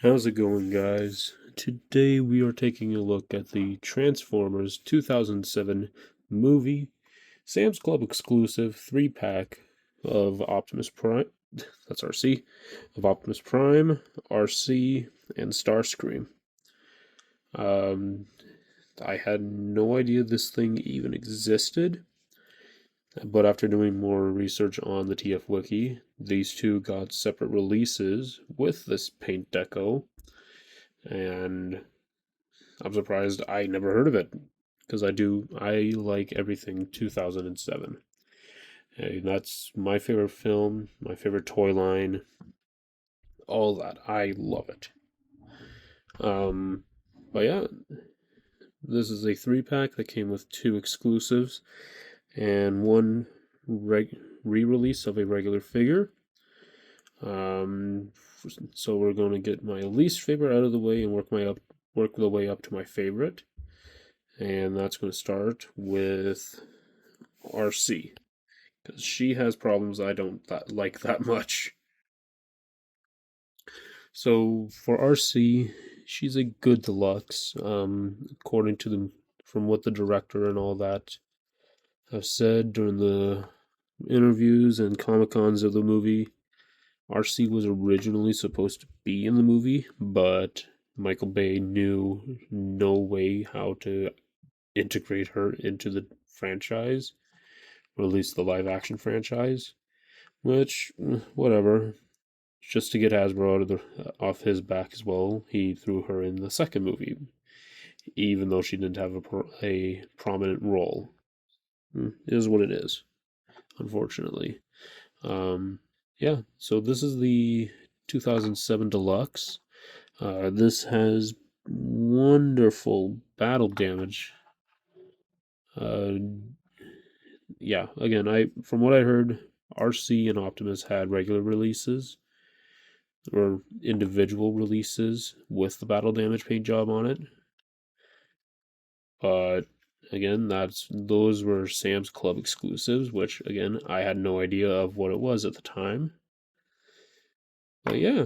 How's it going, guys? Today we are taking a look at the Transformers 2007 movie, Sam's Club exclusive 3-pack of Optimus Prime, that's RC, of Optimus Prime, RC, and Starscream. Um, I had no idea this thing even existed, but after doing more research on the TF Wiki, these two got separate releases with this paint deco, and I'm surprised I never heard of it because I like everything 2007. Hey, that's my favorite film, my favorite toy line, all that. I love it. Um, but yeah, this is a 3-pack that came with 2 exclusives and one re-release of a regular figure. Um, so we're going to get my least favorite out of the way and work the way up to my favorite. And that's going to start with RC, because she has problems I don't like that much. So for RC, she's a good deluxe, according to from what the director and all that have said during the interviews and Comic Cons of the movie. RC was originally supposed to be in the movie, but Michael Bay knew no way how to integrate her into the franchise, or at least the live action franchise. Which, whatever. Just to get Hasbro off his back as well, he threw her in the second movie, even though she didn't have a prominent role. It is what it is, unfortunately. Um, yeah, so this is the 2007 Deluxe. This has wonderful battle damage. Uh, yeah, again, from what I heard, RC and Optimus had regular releases or individual releases with the battle damage paint job on it. But again, those were Sam's Club exclusives, which again I had no idea of what it was at the time. But yeah,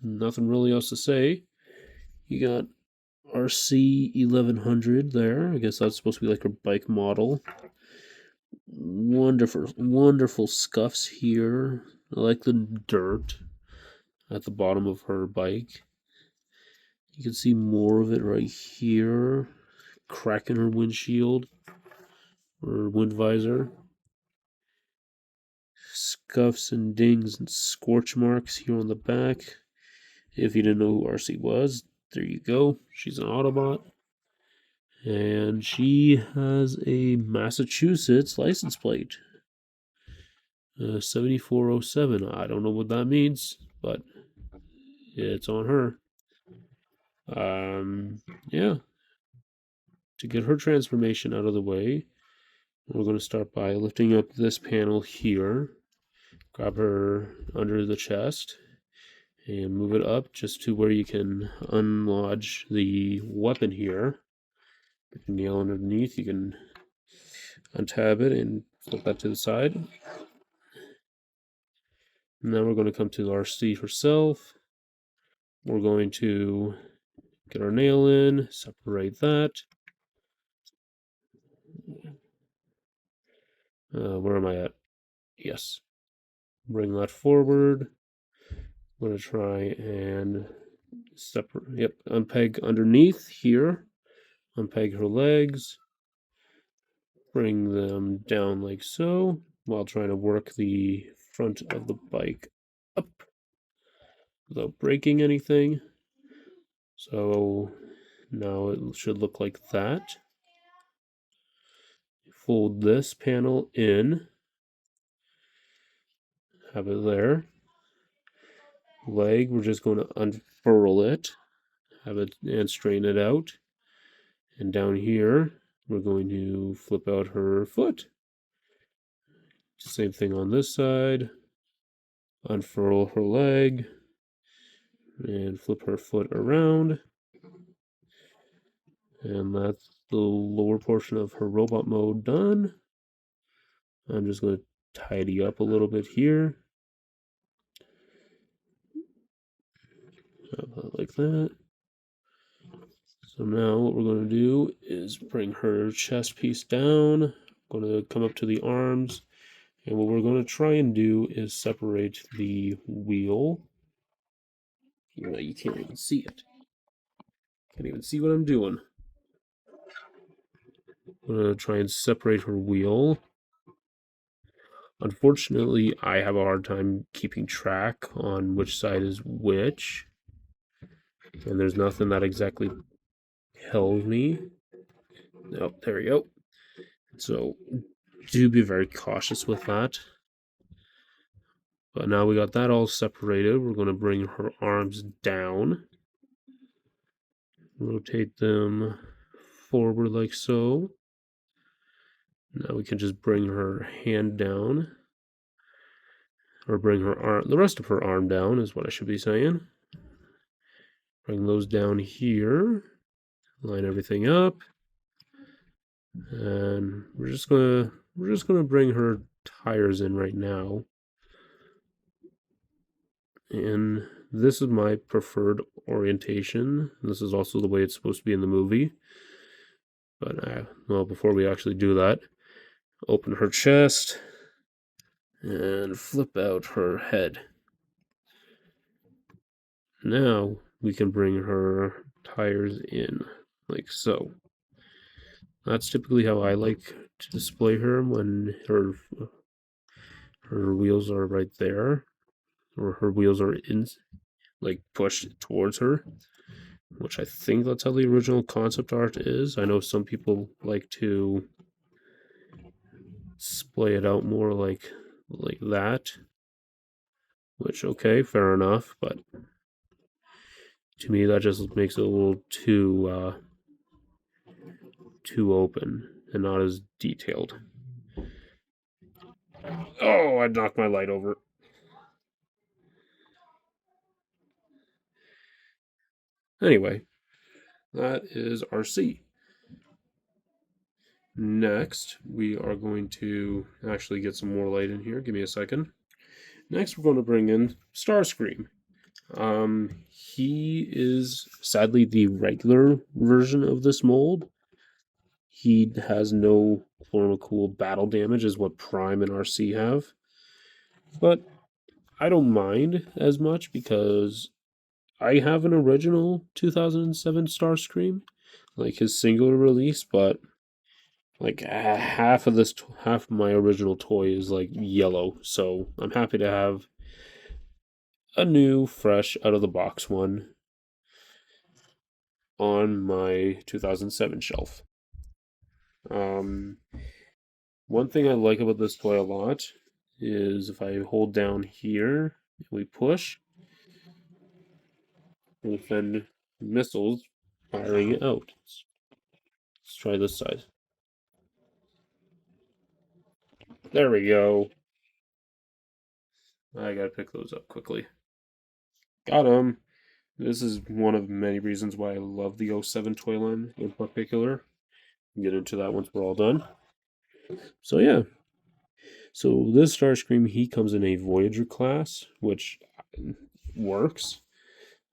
nothing really else to say. You got RC 1100 there. I guess that's supposed to be like her bike model. Wonderful scuffs here. I like the dirt at the bottom of her bike. You can see more of it right here. Crack in her windshield or wind visor. Scuffs and dings and scorch marks here on the back. If you didn't know who RC was, there you go. She's an Autobot. And she has a Massachusetts license plate. 7407. I don't know what that means, but it's on her. Yeah. To get her transformation out of the way, we're going to start by lifting up this panel here. Grab her under the chest and move it up just to where you can unlodge the weapon here. If you nail underneath, you can untab it and flip that to the side. Now we're going to come to RC herself. We're going to get our nail in, separate that. Where am I at? Yes. Bring that forward. I'm going to try and separate. Yep, unpeg underneath here. Unpeg her legs. Bring them down like so, while trying to work the front of the bike up without breaking anything. So now it should look like that. Fold this panel in. Have it there. Leg, we're just going to unfurl it. Have it and straighten it out. And down here, we're going to flip out her foot. Same thing on this side. Unfurl her leg and flip her foot around. And that's the lower portion of her robot mode done. I'm just going to tidy up a little bit here. Like that. So now what we're going to do is bring her chest piece down. Going to come up to the arms. And what we're going to try and do is separate the wheel. You can't even see it. Can't even see what I'm doing. I'm going to try and separate her wheel. Unfortunately, I have a hard time keeping track on which side is which. And there's nothing that exactly tells me. Oh, there we go. So do be very cautious with that. But now we got that all separated. We're going to bring her arms down. Rotate them forward like so. Now we can just bring her hand down. Or bring her arm, the rest of her arm down is what I should be saying. Bring those down here. Line everything up. And we're just gonna bring her tires in right now. And this is my preferred orientation. This is also the way it's supposed to be in the movie. But well, before we actually do that, open her chest and flip out her head. Now we can bring her tires in like so. That's typically how I like to display her when her wheels are right there, or her wheels are in, like pushed towards her, which I think that's how the original concept art is. I know some people like to splay it out more like that, which okay, fair enough, but to me that just makes it a little too open and not as detailed. Oh, I knocked my light over. Anyway, that is RC. Next, we are going to actually get some more light in here. Give me a second. Next, we're going to bring in Starscream. He is sadly the regular version of this mold. He has no cool battle damage, as what Prime and RC have. But I don't mind as much because I have an original 2007 Starscream, like his singular release, but like half of my original toy is like yellow, so I'm happy to have a new, fresh, out of the box one on my 2007 shelf. One thing I like about this toy a lot is if I hold down here and we push, we send missiles firing out. Let's try this side. There we go. I gotta pick those up quickly. Got him. This is one of many reasons why I love the 07 toy line in particular. We'll get into that once we're all done. So yeah. So this Starscream, he comes in a Voyager class, which works.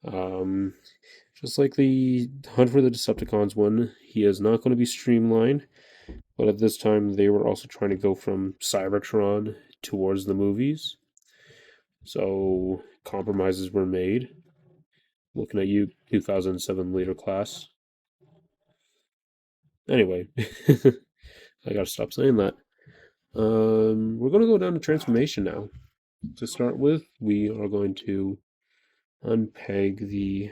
Just like the Hunt for the Decepticons one, he is not going to be streamlined, but at this time they were also trying to go from Cybertron towards the movies. So compromises were made. Looking at you, 2007 leader class. Anyway, I gotta stop saying that. We're gonna go down to transformation now. To start with, we are going to unpeg the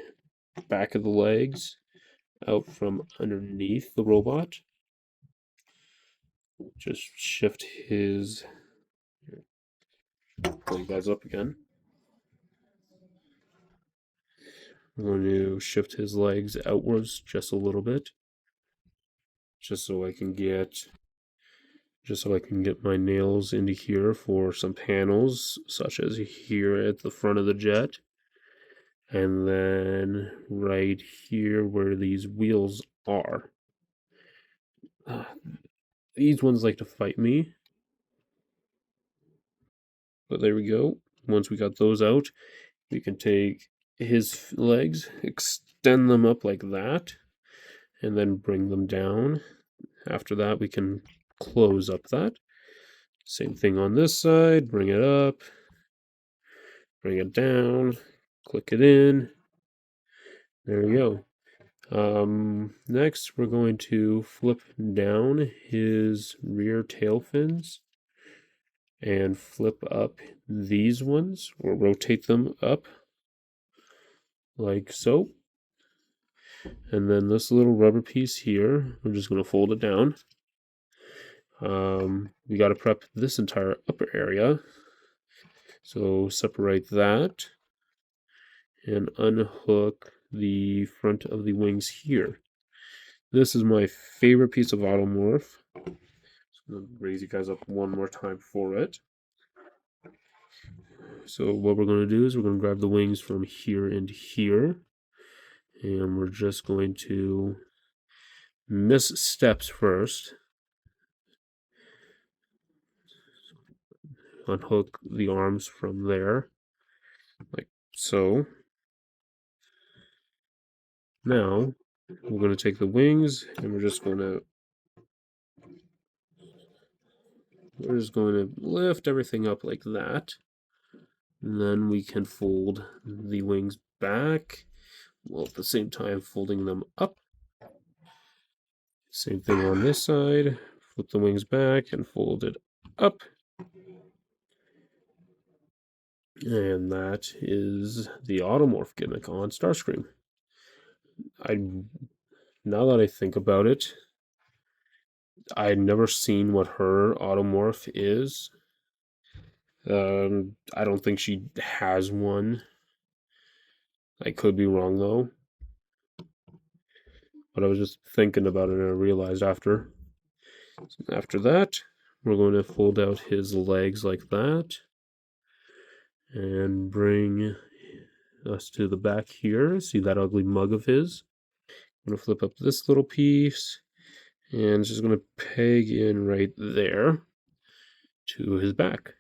back of the legs out from underneath the robot. Just shift his. Pull you guys up again. I'm going to shift his legs outwards just a little bit, just so I can get my nails into here for some panels, such as here at the front of the jet. And then right here where these wheels are. These ones like to fight me. But there we go. Once we got those out, we can take his legs, extend them up like that, and then bring them down. After that, we can close up that. Same thing on this side, bring it up, bring it down, click it in. There we go. Next, we're going to flip down his rear tail fins and flip up these ones, or rotate them up like so. And then this little rubber piece here, we're just going to fold it down. We got to prep this entire upper area. So separate that and unhook the front of the wings here. This is my favorite piece of Automorph. So I'm going to raise you guys up one more time for it. So what we're going to do is we're going to grab the wings from here and here. And we're just going to miss steps first. Unhook the arms from there, like so. Now, we're going to take the wings and we're just going to lift everything up like that. And then we can fold the wings back, while at the same time folding them up. Same thing on this side. Flip the wings back and fold it up. And that is the Automorph gimmick on Starscream. Now that I think about it, I'd never seen what her Automorph is. I don't think she has one. I could be wrong though. But I was just thinking about it and I realized after. After that, we're going to fold out his legs like that. And bring us to the back here. See that ugly mug of his? I'm going to flip up this little piece. And it's just going to peg in right there to his back.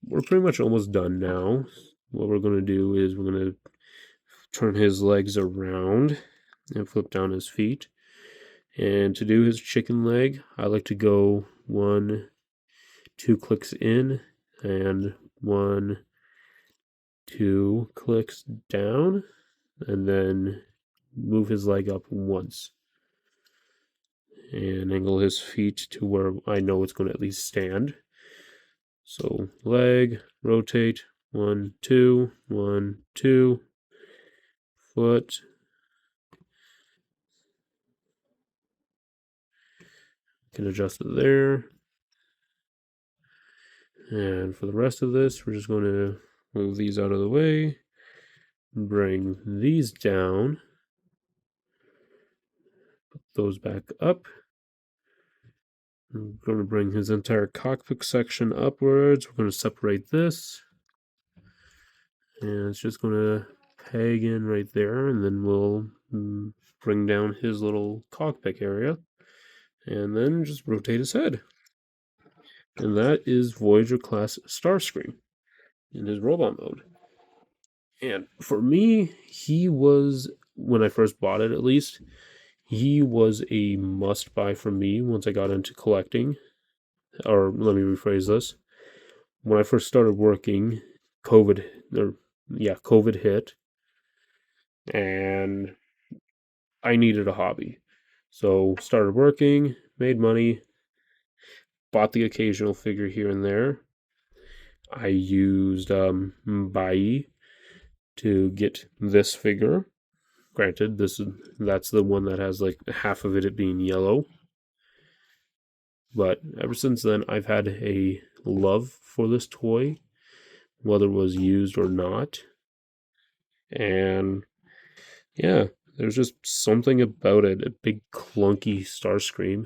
We're pretty much almost done now. What we're going to do is we're going to turn his legs around and flip down his feet. And to do his chicken leg, I like to go 1, 2 clicks in and 1, 2 clicks down, and then move his leg up once and angle his feet to where I know it's going to at least stand. So leg, rotate, 1, 2, 1, 2, foot, can adjust it there. And for the rest of this, we're just going to move these out of the way, bring these down, put those back up. I'm going to bring his entire cockpit section upwards. We're going to separate this. And it's just going to peg in right there. And then we'll bring down his little cockpit area. And then just rotate his head. And that is Voyager class Starscream in his robot mode. And for me, he was, when I first bought it at least, he was a must buy for me once I got into collecting. Or let me rephrase this. When I first started working, COVID hit, and I needed a hobby. So started working, made money, bought the occasional figure here and there. I used Bai to get this figure. Granted, that's the one that has like half of it being yellow. But ever since then, I've had a love for this toy, whether it was used or not. And yeah, there's just something about it, a big clunky Starscream.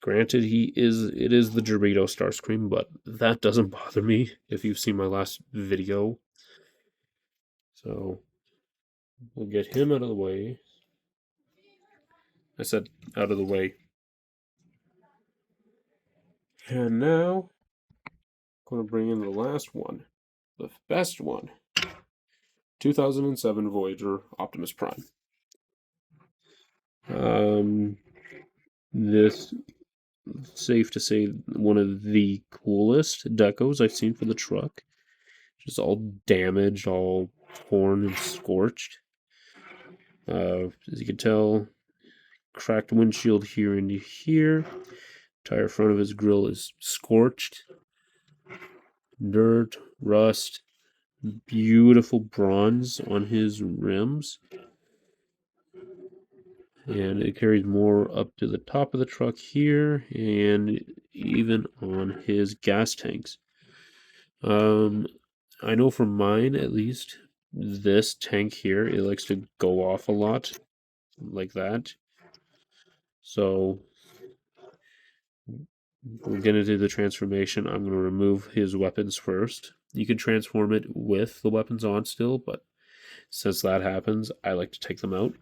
Granted, it is the Dorito Starscream, but that doesn't bother me if you've seen my last video. So we'll get him out of the way. I said out of the way. And now I'm going to bring in the last one, the best one. 2007 Voyager Optimus Prime. Um, this, safe to say, one of the coolest decos I've seen for the truck. Just all damaged, all torn and scorched. As you can tell, cracked windshield here and here. Tire front of his grill is scorched. Dirt, rust, beautiful bronze on his rims. And it carries more up to the top of the truck here and even on his gas tanks. I know for mine at least, this tank here, it likes to go off a lot like that. So we're going to do the transformation. I'm going to remove his weapons first. You can transform it with the weapons on still, but since that happens, I like to take them out.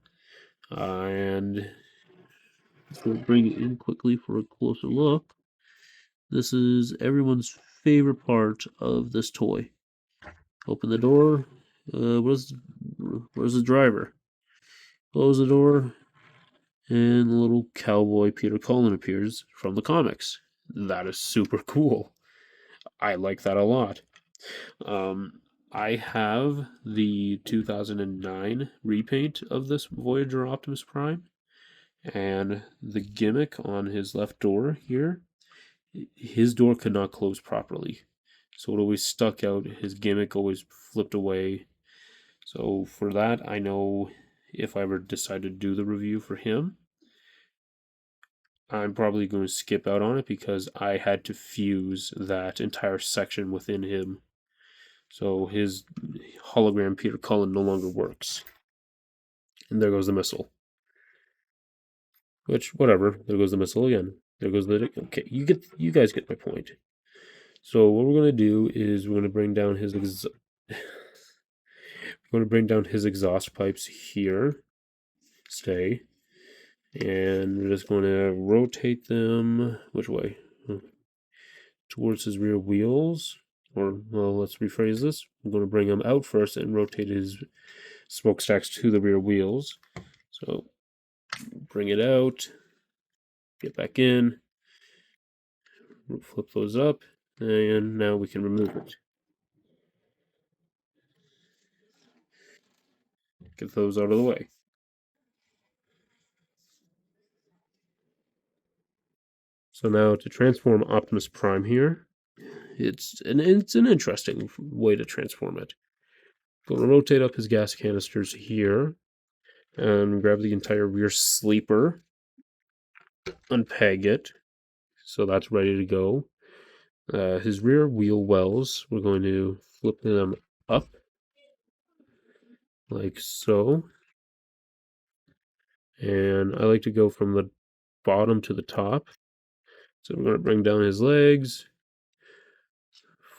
And we'll bring it in quickly for a closer look. This is everyone's favorite part of this toy. Open the door. Where's the driver? Close the door, and the little cowboy Peter Cullen appears from the comics. That is super cool. I like that a lot. I have the 2009 repaint of this Voyager Optimus Prime, and the gimmick on his left door here, his door could not close properly. So it always stuck out, his gimmick always flipped away. So for that, I know if I ever decide to do the review for him, I'm probably going to skip out on it because I had to fuse that entire section within him. So his hologram Peter Cullen no longer works. And there goes the missile. Which, whatever, there goes the missile again. There goes the... Okay, you guys get my point. So what we're going to do is we're going to bring down his... we're going to bring down his exhaust pipes here. Stay. And we're just going to rotate them... Which way? Towards his rear wheels. Or, well, let's rephrase this. I'm going to bring him out first and rotate his smokestacks to the rear wheels. So, bring it out. Get back in. Flip those up. And now we can remove it. Get those out of the way. So now to transform Optimus Prime here, it's an interesting way to transform it. Going to rotate up his gas canisters here and grab the entire rear sleeper, unpeg it, so that's ready to go. His rear wheel wells, we're going to flip them up like so. And I like to go from the bottom to the top. So we're going to bring down his legs,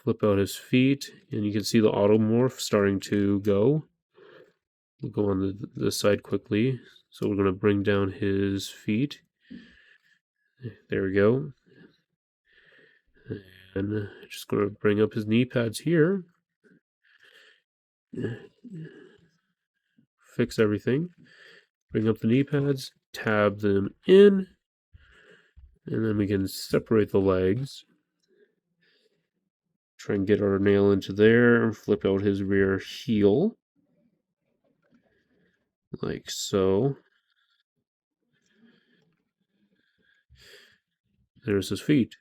flip out his feet, and you can see the automorph starting to go. We'll go on the side quickly. So we're going to bring down his feet. There we go. And just going to bring up his knee pads here. Fix everything. Bring up the knee pads, tab them in, and then we can separate the legs. Try and get our nail into there and flip out his rear heel. Like so. There's his feet.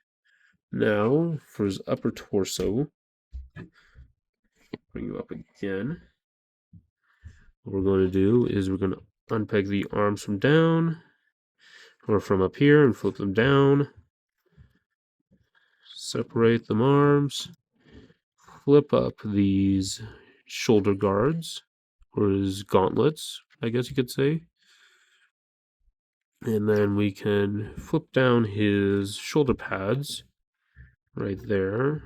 Now, for his upper torso, bring you up again. What we're going to do is we're going to unpeg the arms from down, or from up here, and flip them down. Separate them arms. Flip up these shoulder guards, or his gauntlets, I guess you could say. And then we can flip down his shoulder pads right there.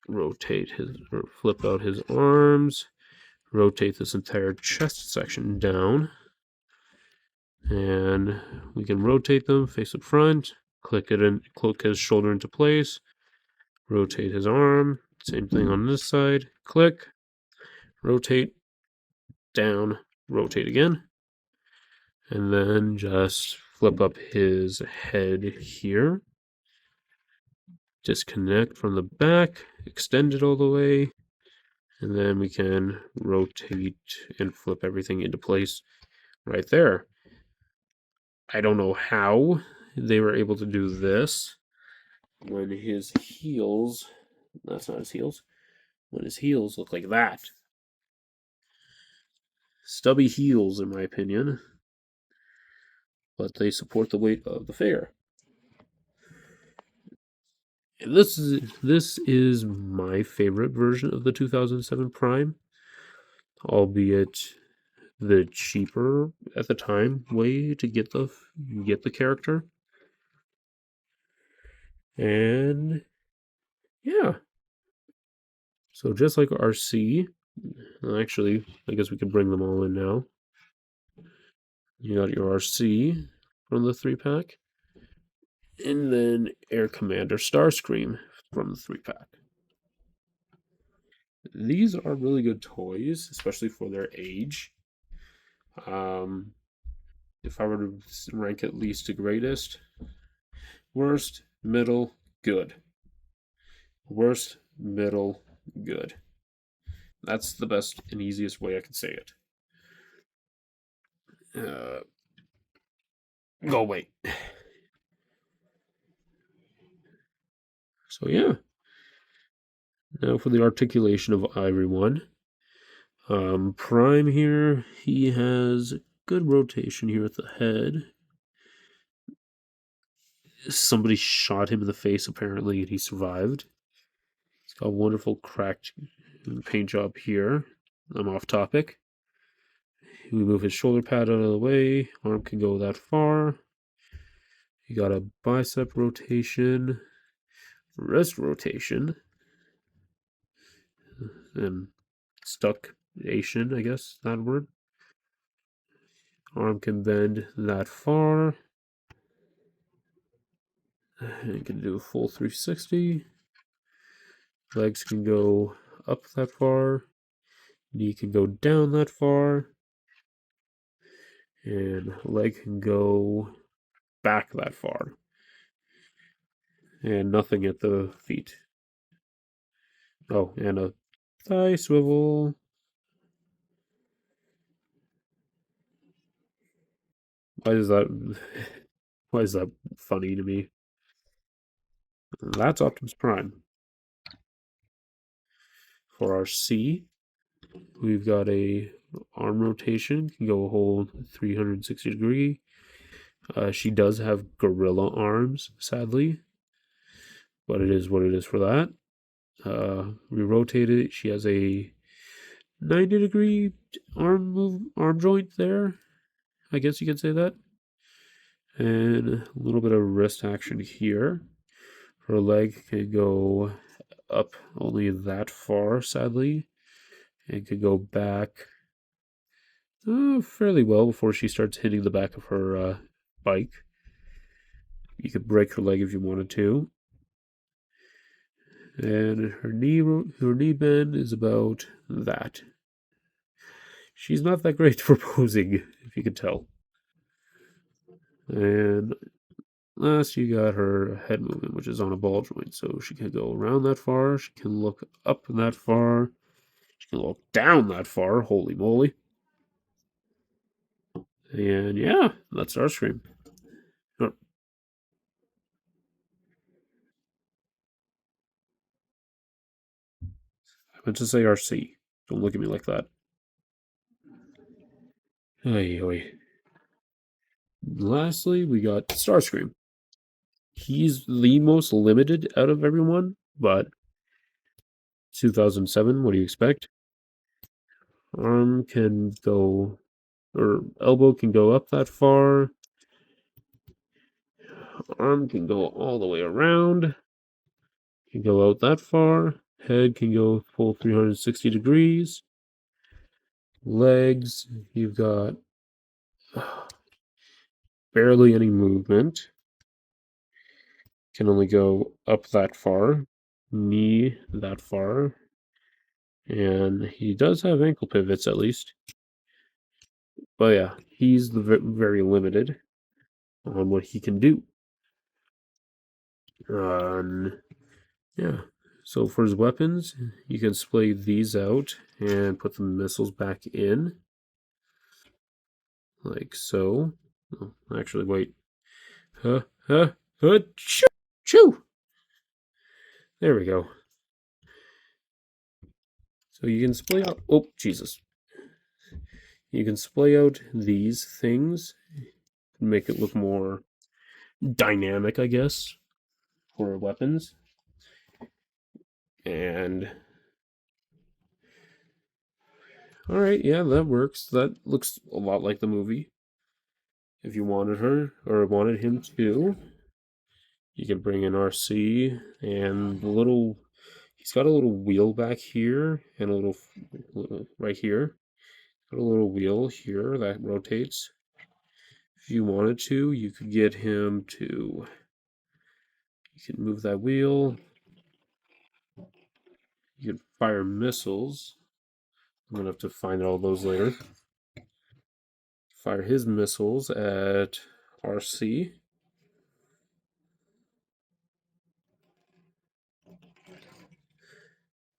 Rotate his, or flip out his arms. Rotate this entire chest section down. And we can rotate them face up front. Click his shoulder into place. Rotate his arm. Same thing on this side. Click. rotate, down, rotate again, and then just flip up his head here. Disconnect from the back, extend it all the way, and then we can rotate and flip everything into place right there. I don't know how they were able to do this when his heels, that's not his heels, when his heels look like that. Stubby heels, in my opinion, but they support the weight of the figure. And this is my favorite version of the 2007 Prime, albeit the cheaper at the time way to get the character. And yeah, so just like RC, actually, I guess we can bring them all in now. You got your RC from the 3-pack, and then Air Commander Starscream from the 3-pack. These are really good toys, especially for their age. Um, if I were to rank it least to greatest, worst, middle, good. Worst, middle, good. That's the best and easiest way I can say it. Go away. So yeah. Now for the articulation of everyone. Prime here, he has good rotation here at the head. Somebody shot him in the face apparently, and he survived. He's got a wonderful cracked paint job here. I'm off topic. We move his shoulder pad out of the way. Arm can go that far. You got a bicep rotation, wrist rotation, and stuckation, I guess, that word. Arm can bend that far. You can do a full 360. Legs can go up that far. Knee can go down that far. And leg can go back that far. And nothing at the feet. Oh, and a thigh swivel. Why is that why is that funny to me? That's Optimus Prime. For our C, we've got a arm rotation, can go a whole 360 degree. She does have gorilla arms, sadly, but it is what it is for that. We rotate it. She has a 90-degree arm joint there. I guess you could say that. And a little bit of wrist action here. Her leg can go up only that far, sadly, and could go back fairly well before she starts hitting the back of her bike. You could break her leg if you wanted to. And her knee bend is about that. She's not that great for posing, if you could tell. And last, you got her head movement, which is on a ball joint, so she can go around that far. She can look up that far. She can look down that far. Holy moly! And yeah, that's Starscream. Oh, I meant to say RC. Don't look at me like that. Oy, oy. Lastly, we got Starscream. He's the most limited out of everyone, but 2007, what do you expect? Arm can go, or elbow can go up that far. Arm can go all the way around. Can go out that far. Head can go full 360 degrees. Legs, you've got barely any movement. Can only go up that far. Knee that far. And he does have ankle pivots at least. But yeah, he's very limited on what he can do. Yeah. So for his weapons, you can splay these out and put the missiles back in, like so. Oh, actually, wait. Huh, choo, choo. There we go. So you can splay out. Oh, Jesus. You can splay out these things, make it look more dynamic, I guess, for weapons. And all right, yeah, that works. That looks a lot like the movie. If you wanted her or wanted him to, you can bring in RC and the little. He's got a little wheel back here and a little right here. Got a little wheel here that rotates. If you wanted to, you could get him to. You can move that wheel. You can fire missiles. I'm gonna have to find all those later. Fire his missiles at RC.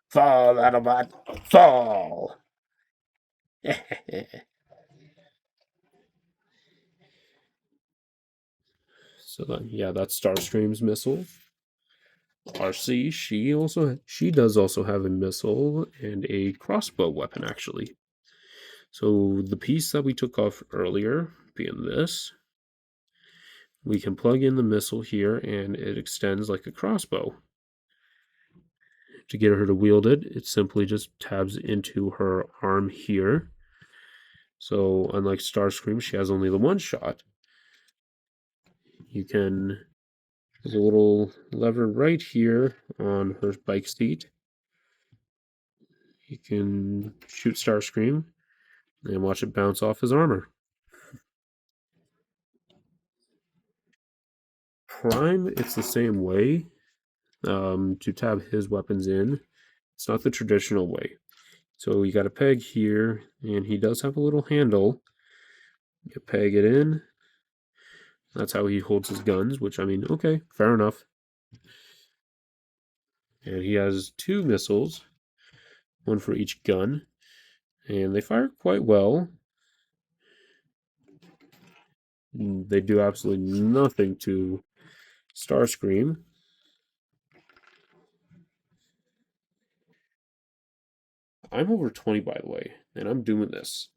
Fall, Autobot, fall! So then, yeah, that's Starstream's missile. RC, she does also have a missile and a crossbow weapon actually. So the piece that we took off earlier, being this, we can plug in the missile here and it extends like a crossbow. To get her to wield it, it simply just tabs into her arm here. So unlike Starscream, she has only the one shot. You can, there's a little lever right here on her bike seat. You can shoot Starscream and watch it bounce off his armor. Prime, it's the same way. To tab his weapons in, it's not the traditional way. So you got a peg here, and he does have a little handle. You peg it in. That's how he holds his guns, which, I mean, okay, fair enough. And he has two missiles, one for each gun, and they fire quite well. They do absolutely nothing to Starscream. I'm over 20, by the way, and I'm doing this.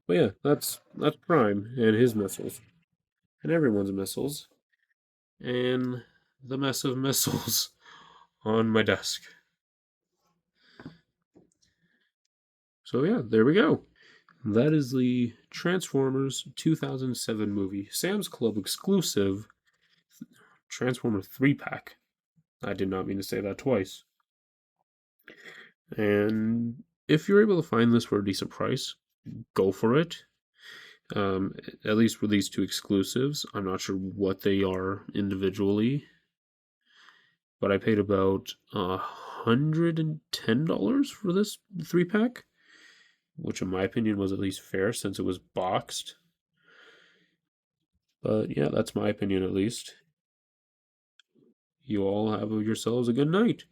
But yeah, that's Prime and his missiles, and everyone's missiles, and the mess of missiles on my desk. So yeah, there we go. That is the Transformers 2007 movie, Sam's Club exclusive Transformer 3-pack. I did not mean to say that twice. And if you're able to find this for a decent price, go for it. At least for these two exclusives. I'm not sure what they are individually, but I paid about $110 for this 3-pack, which in my opinion was at least fair since it was boxed. But yeah, that's my opinion at least. You all have yourselves a good night.